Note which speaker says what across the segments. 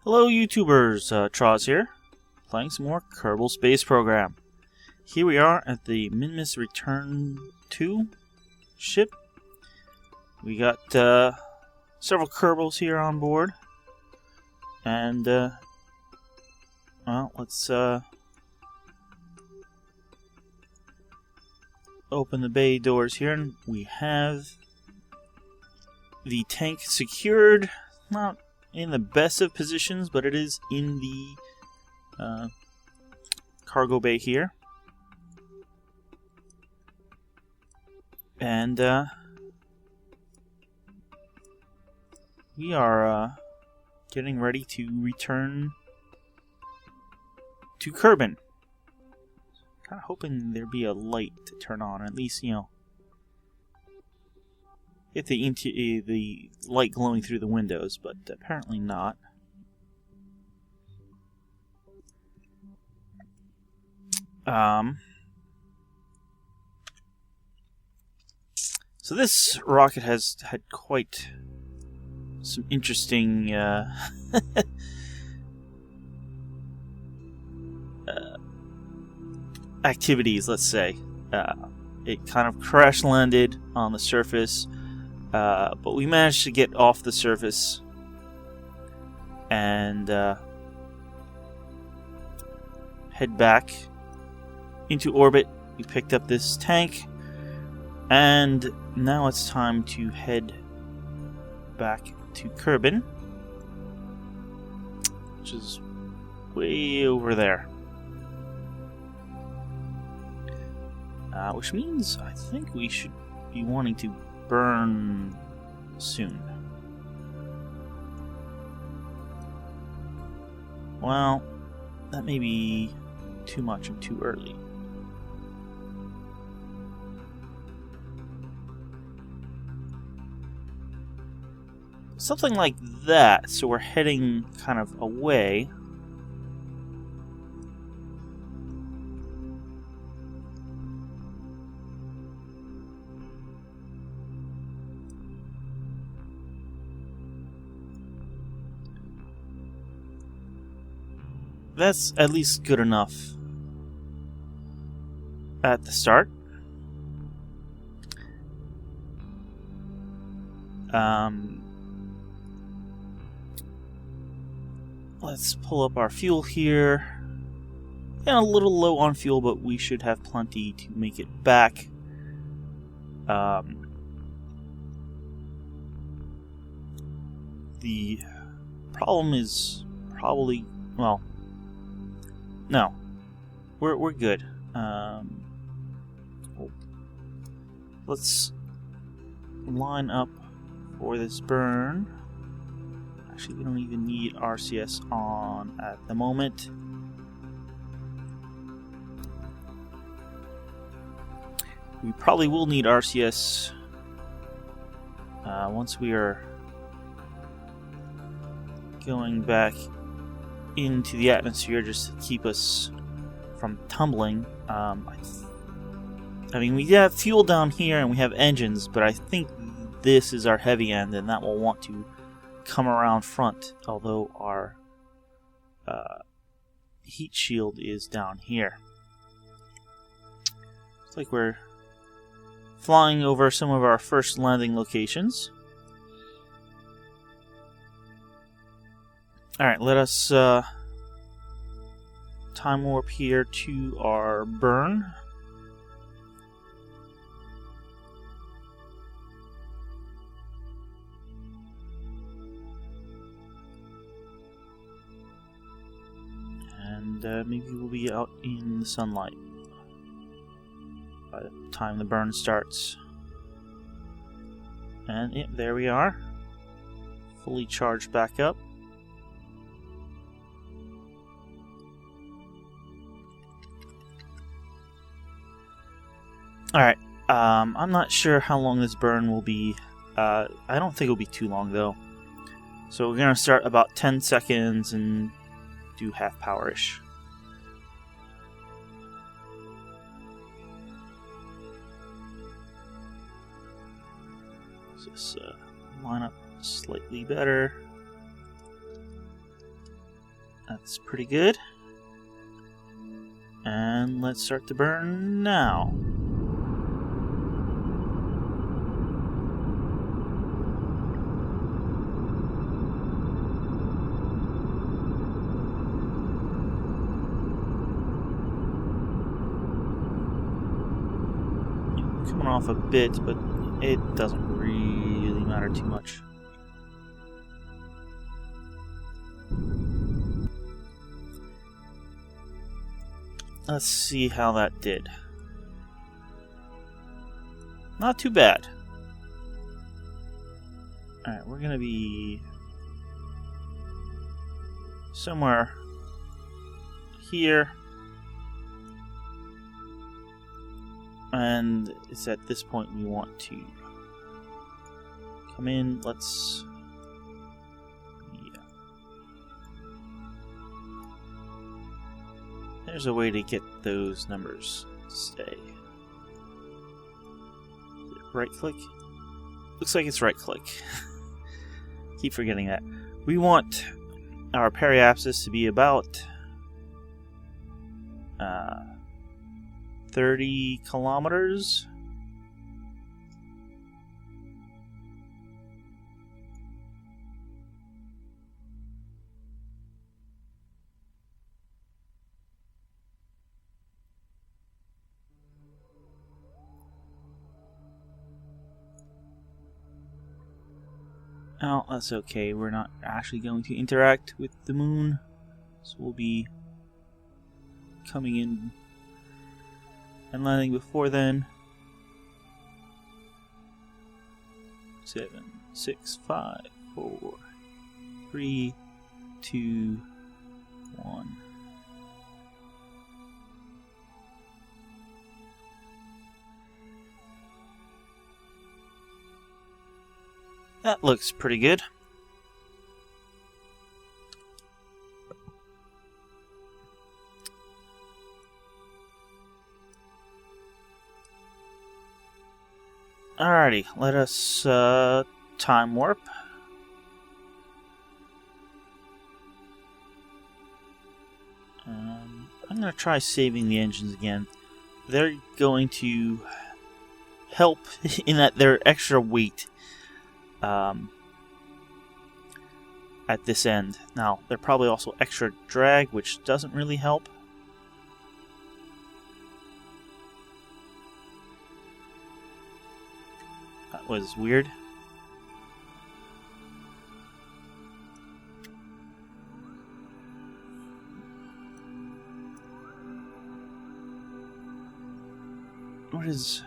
Speaker 1: Hello YouTubers, Troz here, playing some more Kerbal Space Program. Here we are at the Minmus Return 2 ship. We got several Kerbals here on board. And, well, let's open the bay doors here, and we have the tank secured. Not in the best of positions, but it is in the cargo bay here. And we are getting ready to return to Kerbin. Kind of hoping there'd be a light to turn on, at least, get the light glowing through the windows, but apparently not. So this rocket has had quite some interesting activities, let's say. It kind of crash landed on the surface. But we managed to get off the surface and head back into orbit. We picked up this tank, and now it's time to head back to Kerbin, which is way over there. Which means I think we should be wanting to burn soon. Well, that may be too much and too early. Something like that, so we're heading kind of away. That's at least good enough at the start. Let's pull up our fuel here. And a little low on fuel, but we should have plenty to make it back. The problem is probably, well, no, we're good. Let's line up for this burn. Actually, we don't even need RCS on at the moment. We probably will need RCS once we are going back into the atmosphere, just to keep us from tumbling. I mean, we have fuel down here and we have engines, but I think this is our heavy end, and that will want to come around front, although our heat shield is down here. Looks like we're flying over some of our first landing locations. Alright, let us time warp here to our burn. And maybe we'll be out in the sunlight by the time the burn starts. And yeah, there we are. Fully charged back up. Alright, I'm not sure how long this burn will be. I don't think it'll be too long, though. So we're going to start about 10 seconds and do half power-ish. Let's just line up slightly better. That's pretty good. And let's start the burn now. Coming off a bit, but it doesn't really matter too much. Let's see how that did. Not too bad. Alright, we're gonna be somewhere here. And it's at this point we want to come in. Let's... yeah. There's a way to get those numbers to stay. Right click? Looks like it's right click. Keep forgetting that. We want our periapsis to be about 30 kilometers. Oh, that's okay. We're not actually going to interact with the moon, so we'll be coming in and landing before then. 7, 6, 5, 4, 3, 2, 1. That looks pretty good. Alrighty, let us time warp. I'm going to try saving the engines again. They're going to help in that they're extra weight at this end. Now, they're probably also extra drag, which doesn't really help. That was weird. What is...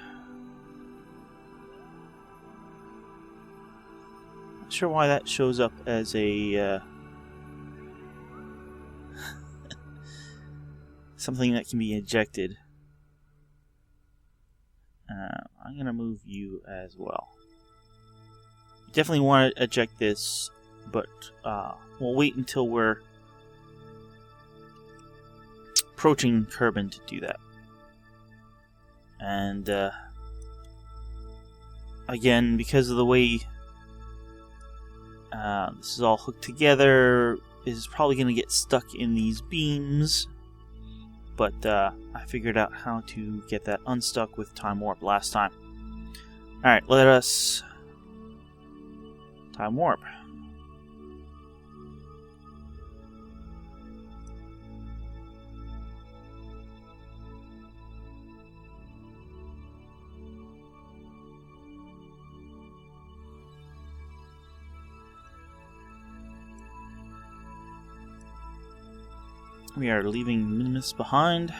Speaker 1: Not sure why that shows up as a something that can be ejected. I'm gonna move you as well. Definitely want to eject this, but we'll wait until we're approaching Kerbin to do that. And again, because of the way this is all hooked together, is probably going to get stuck in these beams. But I figured out how to get that unstuck with time warp last time. Alright, let us time warp. We are leaving Minmus behind.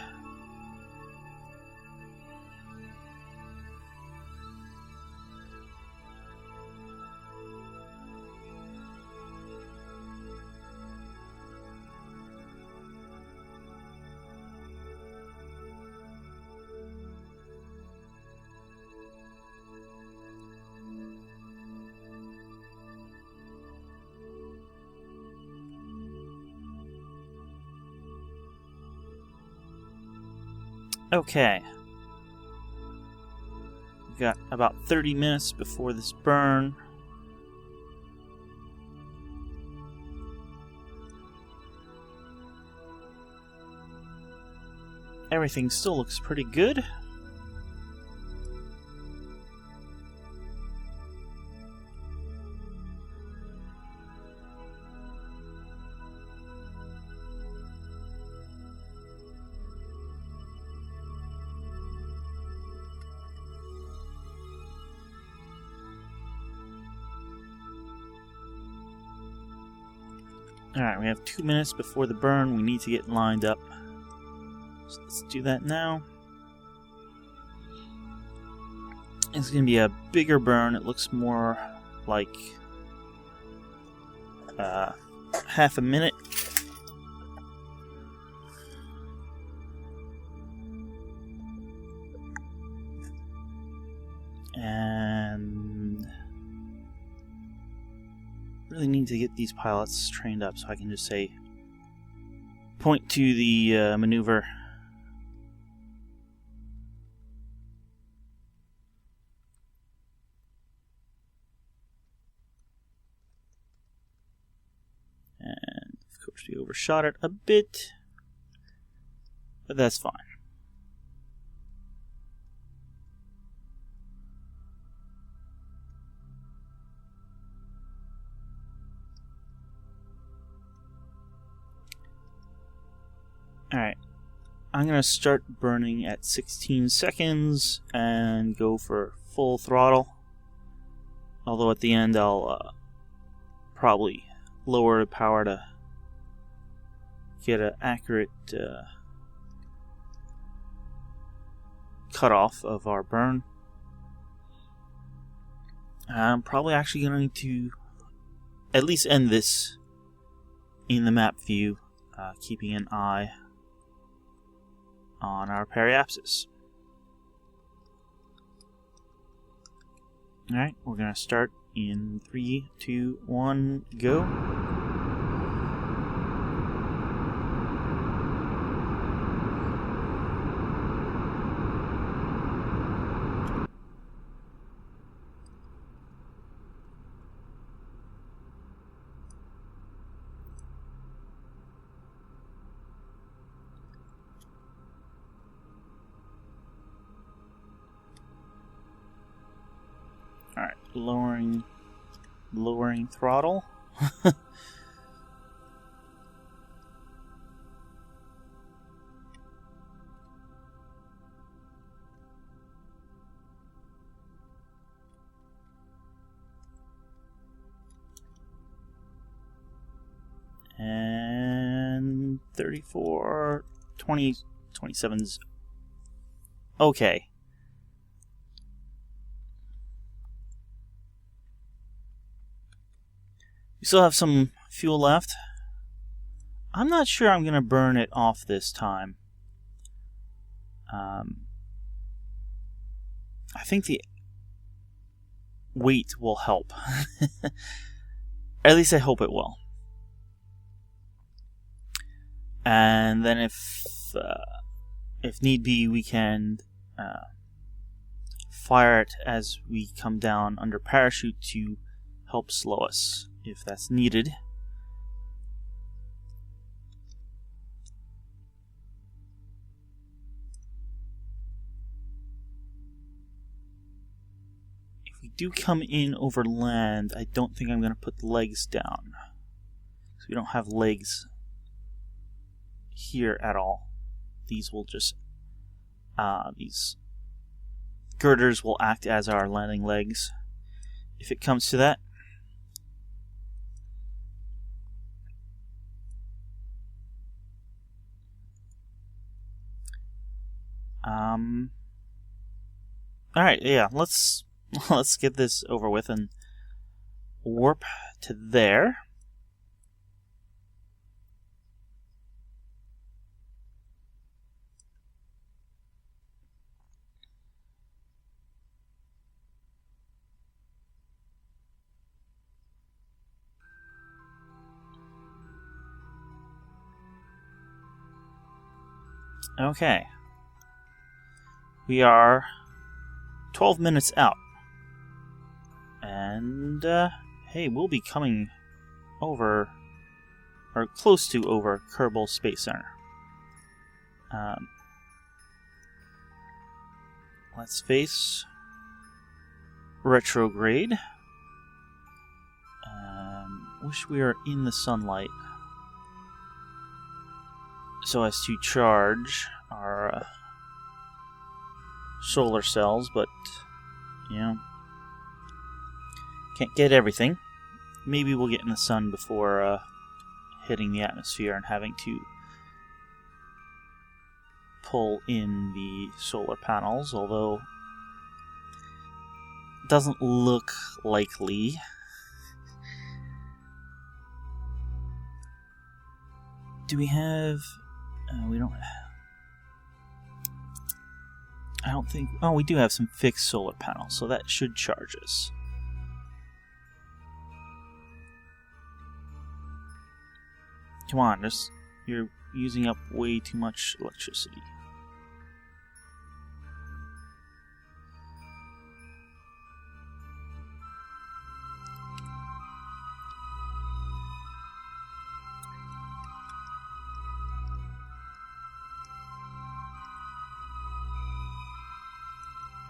Speaker 1: Okay. We've got about 30 minutes before this burn. everything still looks pretty good. Alright, we have 2 minutes before the burn. We need to get lined up. So let's do that now. It's going to be a bigger burn. It looks more like half a minute. And really need to get these pilots trained up so I can just say, point to the maneuver. And of course we overshot it a bit, but that's fine. Alright, I'm going to start burning at 16 seconds and go for full throttle. Although at the end I'll probably lower the power to get an accurate cutoff of our burn. I'm probably actually going to at least end this in the map view, keeping an eye on our periapsis. Alright, we're going to start in 3, 2, 1, go. Alright, lowering throttle. And 34, 20, 27's okay. We still have some fuel left. I'm not sure I'm going to burn it off this time. I think the weight will help. At least I hope it will. And then if need be, we can fire it as we come down under parachute to help slow us, if that's needed. If we do come in over land, I don't think I'm going to put the legs down, because we don't have legs here at all. These will just these girders will act as our landing legs if it comes to that. Alright, yeah, let's get this over with and warp to there. Okay. We are 12 minutes out. And, hey, we'll be coming over, or close to over, Kerbal Space Center. let's face retrograde. Wish we were in the sunlight so as to charge our solar cells, but you know, can't get everything. Maybe we'll get in the sun before hitting the atmosphere and having to pull in the solar panels, although it doesn't look likely. Do we have... we don't... I don't think... Oh, we do have some fixed solar panels, so that should charge us. Come on, you're using up way too much electricity.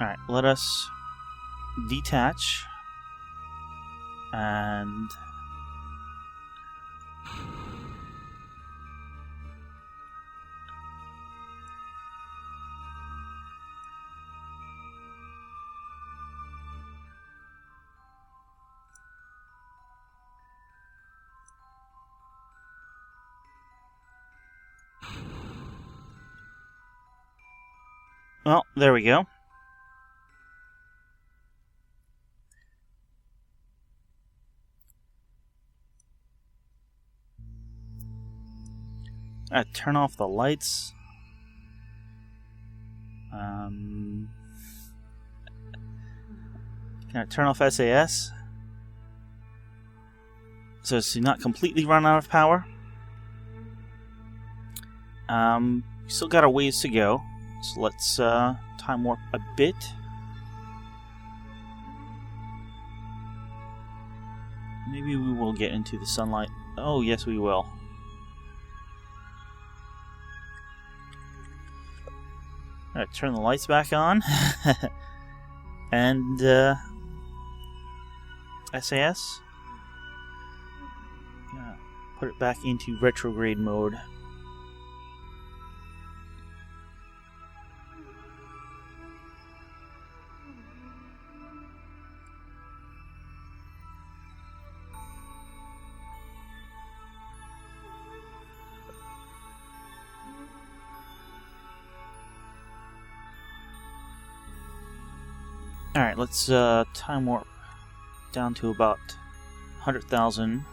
Speaker 1: Alright, let us detach and well, there we go. Turn off the lights. Can I turn off SAS? So as to not completely run out of power. Still got a ways to go. So let's time warp a bit. Maybe we will get into the sunlight. Oh, yes, we will. Alright, turn the lights back on. And, SAS. Yeah, put it back into retrograde mode. Alright, let's time warp down to about 100,000.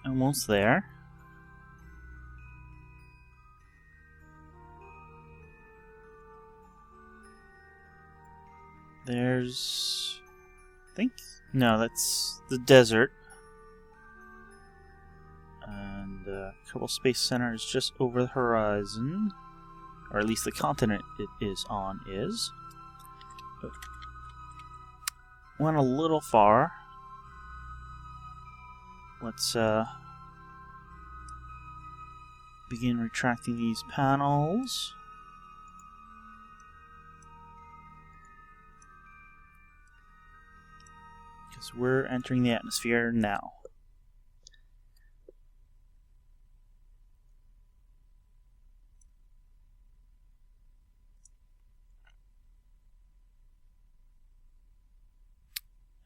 Speaker 1: Almost there. There's... I think... No, that's the desert. And Kerbal Space Center is just over the horizon. Or at least the continent it is on is. But went a little far. Let's begin retracting these panels. Because we're entering the atmosphere now.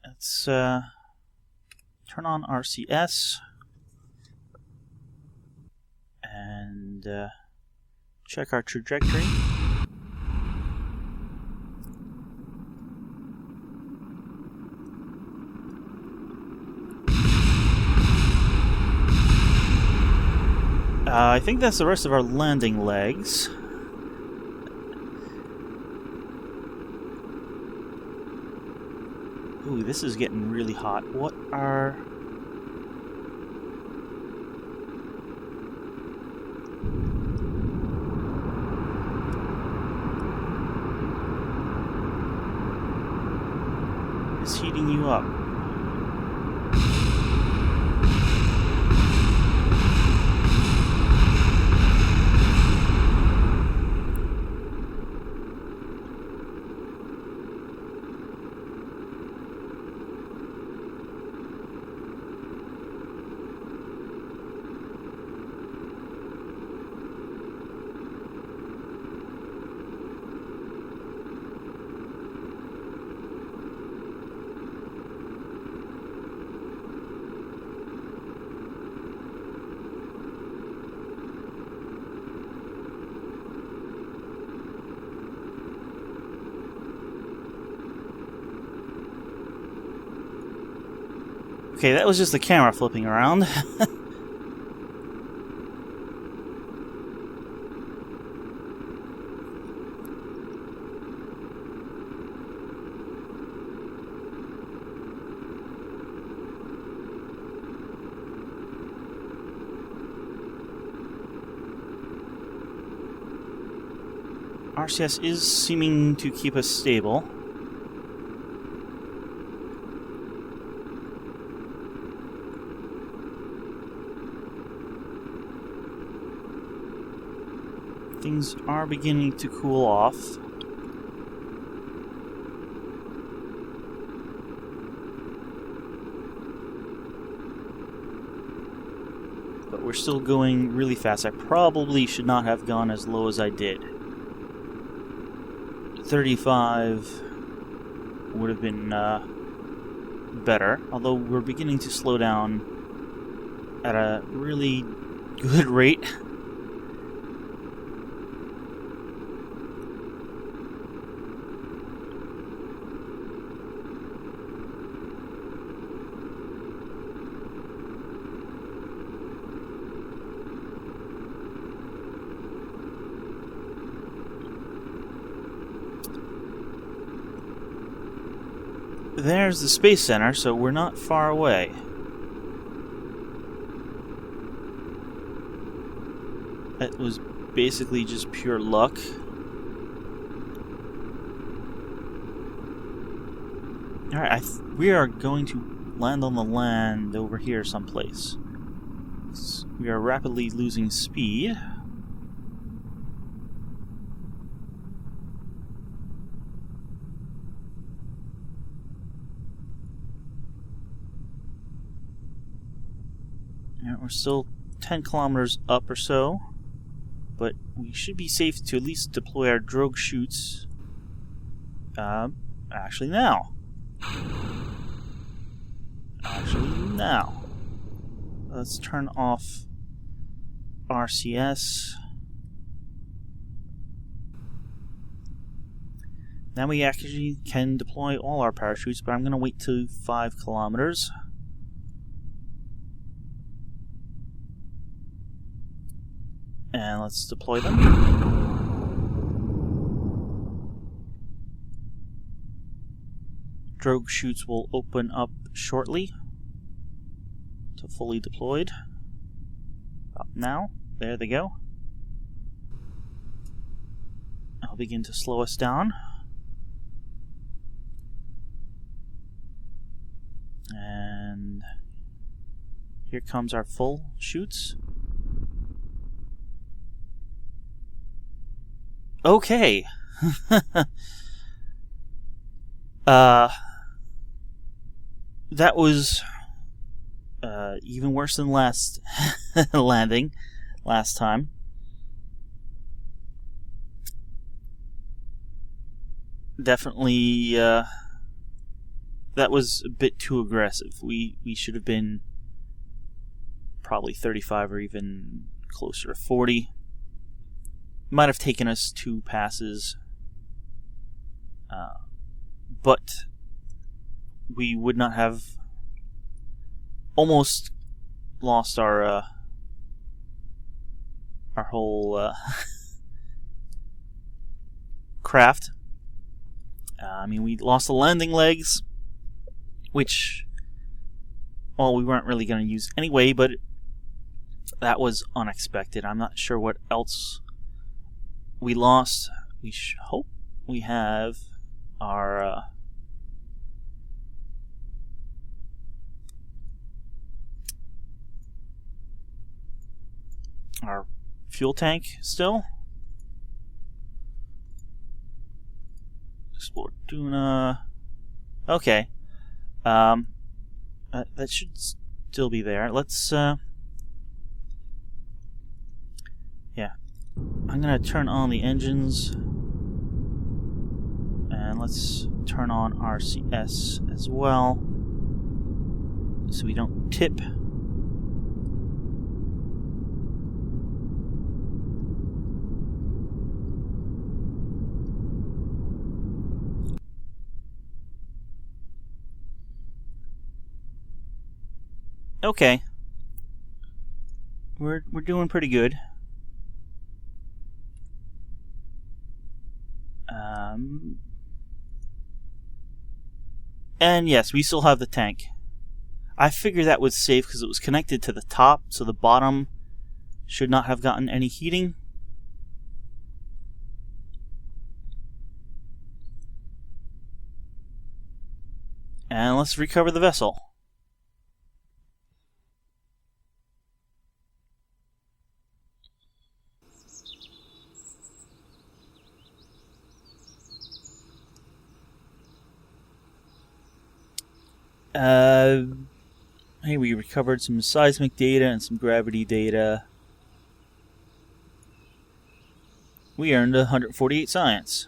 Speaker 1: Let's turn on RCS and check our trajectory. I think that's the rest of our landing legs. Ooh, this is getting really hot. What are... is heating you up? Okay, that was just the camera flipping around. RCS is seeming to keep us stable. Things are beginning to cool off. But we're still going really fast. I probably should not have gone as low as I did. 35 would have been better, although we're beginning to slow down at a really good rate. There's the Space Center, so we're not far away. That was basically just pure luck. Alright, we are going to land on the land over here someplace. We are rapidly losing speed. We're still 10 kilometers up or so, but we should be safe to at least deploy our drogue chutes. Actually now. Let's turn off RCS. Now we actually can deploy all our parachutes, but I'm going to wait till 5 kilometers. And let's deploy them. Drogue chutes will open up shortly to fully deployed. Up now. There they go. I'll begin to slow us down. And here comes our full chutes. Okay. That was even worse than last landing last time. Definitely that was a bit too aggressive. We should have been probably 35 or even closer to 40. Might have taken us 2 passes, but we would not have almost lost our our whole craft. I mean, we lost the landing legs, which, well, we weren't really going to use anyway, but that was unexpected. I'm not sure what else we lost. We hope we have our fuel tank still. Explore Duna. Okay. That should still be there. Let's yeah. I'm gonna turn on the engines, and let's turn on RCS as well, so we don't tip. Okay. We're doing pretty good. And yes, we still have the tank. I figured that was safe because it was connected to the top, so the bottom should not have gotten any heating. And let's recover the vessel. Hey, we recovered some seismic data and some gravity data. We earned 148 science.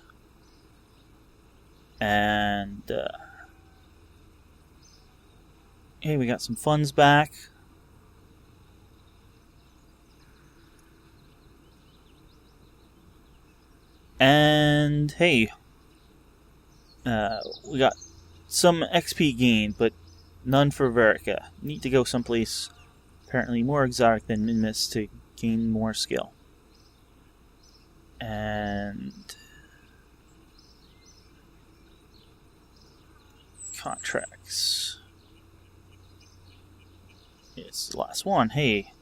Speaker 1: And, hey, we got some funds back. And, hey, we got some XP gained, but none for Verica. Need to go someplace apparently more exotic than Minmus to gain more skill. And contracts. It's the last one. Hey,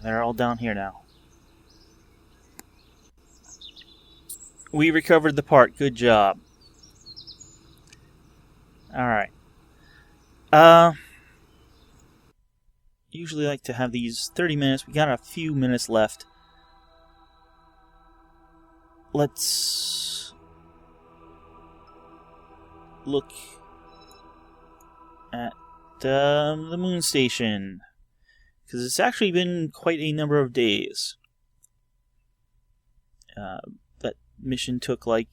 Speaker 1: they're all down here now. We recovered the part. Good job. Alright. Usually like to have these 30 minutes. We got a few minutes left. Let's look at the moon station, because it's actually been quite a number of days. That mission took like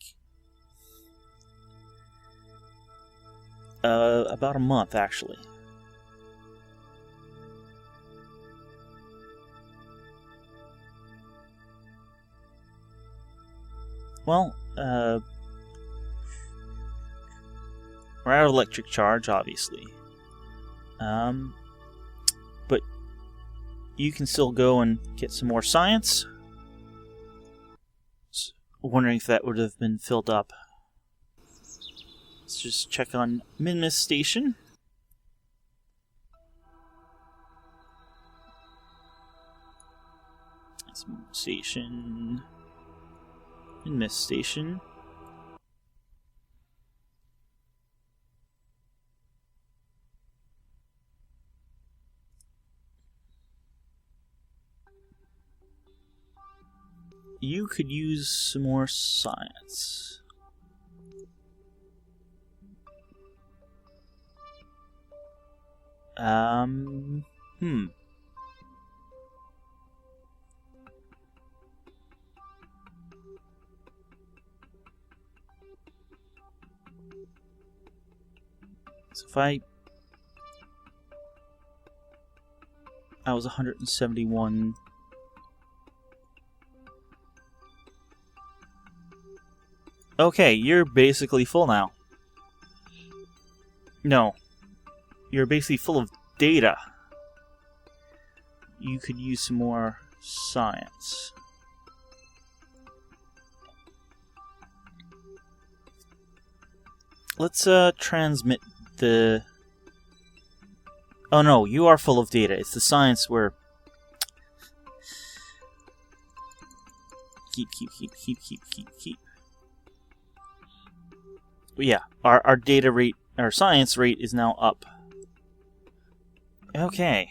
Speaker 1: about a month, actually. Well, we're out of electric charge, obviously. But you can still go and get some more science. Just wondering if that would have been filled up. Let's just check on Minmus Station. That's Station. Minmus Station. You could use some more science. So if I was 171. Okay, you're basically full now. No. You're basically full of data. You could use some more science. Let's transmit the... Oh no, you are full of data. It's the science where... Keep. But yeah, our data rate, our science rate is now up. Okay.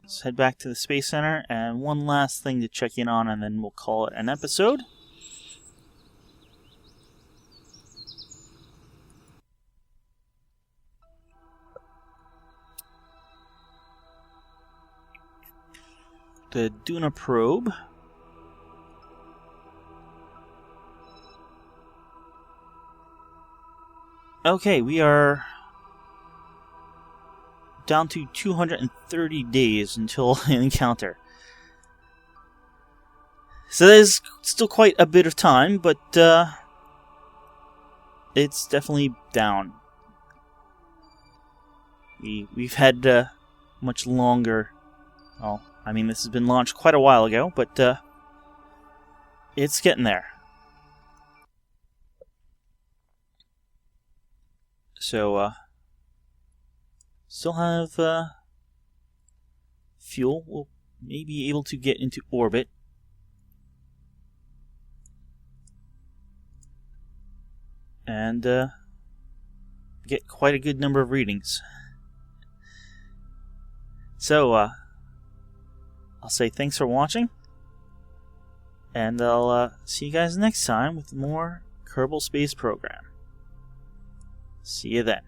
Speaker 1: Let's head back to the Space Center, and one last thing to check in on, and then we'll call it an episode. The Duna probe. Okay, we are down to 230 days until an encounter. So there's still quite a bit of time, but it's definitely down. We've had much longer... Well, I mean, this has been launched quite a while ago, but it's getting there. So, still have fuel. We'll maybe be able to get into orbit. And get quite a good number of readings. So, I'll say thanks for watching. And I'll see you guys next time with more Kerbal Space Program. See you then.